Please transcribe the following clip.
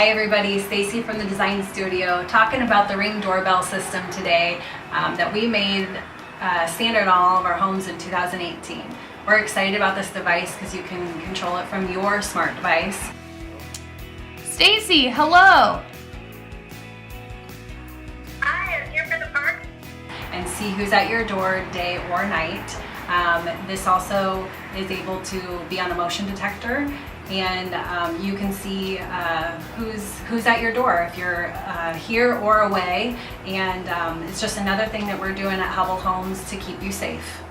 Hi everybody, Stacey from the Design Studio talking about the Ring Doorbell system today that we made standard on all of our homes in 2018. We're excited about this device because you can control it from your smart device. Stacey, hello! Hi, I'm here for the park. And see who's at your door day or night. This also is able to be on a motion detector, and you can see who's at your door if you're here or away, and it's just another thing that we're doing at Hubbell Homes to keep you safe.